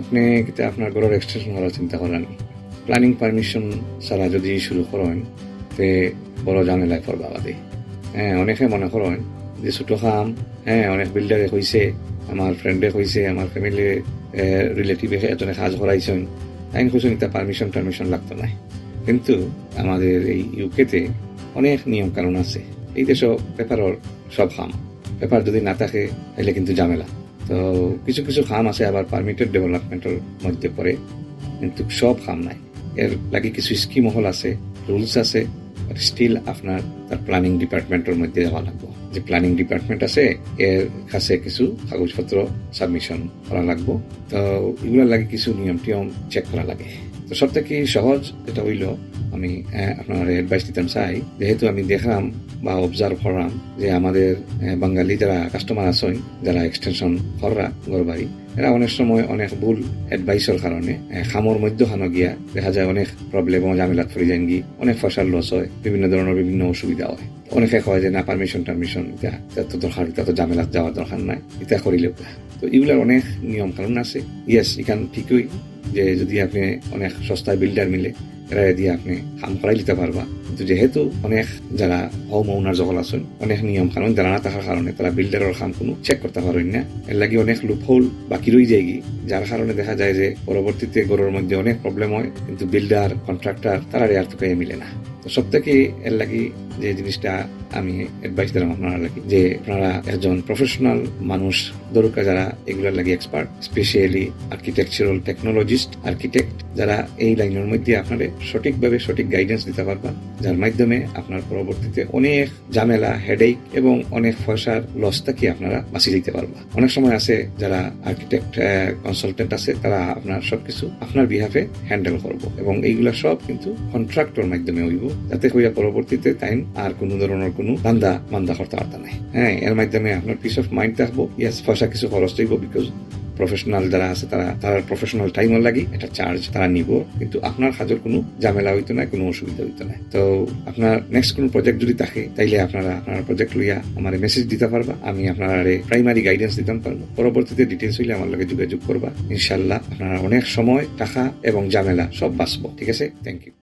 আপনি কিন্তু আপনার ঘরের এক্সটেনশন করার চিন্তা করেন, প্ল্যানিং পারমিশন ছাড়া যদি শুরু করেন তে বড় ঝামেলায় পড়বা বাদে। অনেকে মনে করেন যে ছোট কাম, অনেক বিল্ডারে হয়েছে, আমার ফ্রেন্ডে হয়েছে, আমার ফ্যামিলি রিলেটিভে এজনে কাজ করাইছেন, আইন খুঁজুন এটা পারমিশন লাগতো না। কিন্তু আমাদের এই ইউকেতে অনেক নিয়ম কানুন আছে। এই দেশ পেপারর সব খাম, পেপার যদি না থাকে তাহলে কিন্তু ঝামেলা। তো কিছু কিছু খাম আছে আবার পারমিটেড ডেভেলপমেন্টের মধ্যে পড়ে, কিন্তু সব খাম নাই। এর লাগে কিছু স্কিম হল আছে, রুলস আছে, স্টিল আপনার তার প্ল্যানিং ডিপার্টমেন্টের মধ্যে যাওয়া লাগবে। যে প্ল্যানিং ডিপার্টমেন্ট আছে এর কাছে কিছু কাগজপত্র সাবমিশন করা লাগবে। তো এগুলোর লাগে কিছু নিয়ম টিয়ম চেক করা লাগে। তো সব থেকে সহজ যেটা হইল, আমি আপনার অ্যাডভাইস দিতাম চাই, যেহেতু আমি দেখলাম বা অবজার্ভ করলাম যে আমাদের বাঙালি যারা কাস্টমার আছেন, যারা এক্সটেনশন কররা ঘর বাড়ি, এরা অনেক সময় অনেক ভুল অ্যাডভাইসের কারণে খামর মধ্যখানো গিয়া দেখা যায় অনেক প্রবলেম ও ঝামেলাত পড়ে যান, গিয়ে অনেক ফসল লস হয়, বিভিন্ন ধরনের বিভিন্ন অসুবিধা হয়। অনেকে কয় যে না পারমিশন এটা তো দরকার, এটা তো ঝামেলাত যাওয়ার দরকার নাই, এটা করিলেও। তো এগুলার অনেক নিয়ম কানুন আছে। ইয়েস, এখান ঠিকই যে যদি আপনি অনেক সস্তায় বিল্ডার মিলে এরা দিয়ে আপনি কাম করাই নিতে পারবা, কিন্তু যেহেতু অনেক যারা হোম ওনার যখন আছেন অনেক নিয়ম কানুন জানা না থাকার কারণে তারা বিল্ডারের কাম কোনো চেক করতে পারেন না। এর লাগে অনেক লুপহোল বাকি রয়ে যায়, যার কারণে দেখা যায় যে পরবর্তীতে গড়ের মধ্যে অনেক প্রবলেম হয়, কিন্তু বিল্ডার কন্ট্রাক্টর তারা আর তো মিলে না। তো সব থেকে এর লাগি যে জিনিসটা আমি অ্যাডভাইস দিলাম আপনারা লাগি, যে আপনারা একজন প্রফেশনাল মানুষ দরকার যারা এগুলোর লাগে expert, specially architectural technologist, architect, যারা এই লাইনের মধ্যে আপনারা সঠিকভাবে সঠিক গাইডেন্স দিতে পারবা, যার মাধ্যমে আপনার পরবর্তীতে অনেক ঝামেলা, হেডেক এবং অনেক পয়সার লস থেকে আপনারা বাঁচিয়ে দিতে পারবা। অনেক সময় আছে যারা আর্কিটেক্ট কনসালটেন্ট আছে, তারা আপনার সবকিছু আপনার বিহাফে হ্যান্ডেল করবো, এবং এইগুলা সব কিন্তু কন্ট্রাক্টর মাধ্যমে হইব, যাতে হইয়া পরবর্তীতে টাইম আর কোনো ধরনের কোনো মান্দা করতে পারতা নাই। এর মাধ্যমে আপনার পিস অফ মাইন্ড থাকবো। ইয়াস, পয়সা কিছু খরচ হইব, বিকজ প্রফেশনাল যারা আছে তারা প্রফেশনাল টাইমের লাগি এটা চার্জ তারা নিব, কিন্তু আপনার কাজের কোনো ঝামেলা হইতো না, কোনো অসুবিধা হইতো না। তো আপনার নেক্সট কোনো প্রজেক্ট যদি থাকে তাইলে আপনারা আপনার প্রজেক্ট লইয়া আমার মেসেজ দিতে পারবা, আমি আপনার প্রাইমারি গাইডেন্স দিতে পারবো। পরবর্তীতে ডিটেলস হইলে আমার লগে যোগাযোগ করবা। ইনশাল্লাহ আপনারা অনেক সময়, টাকা এবং ঝামেলা সব বাঁচবো। ঠিক আছে, থ্যাংক ইউ।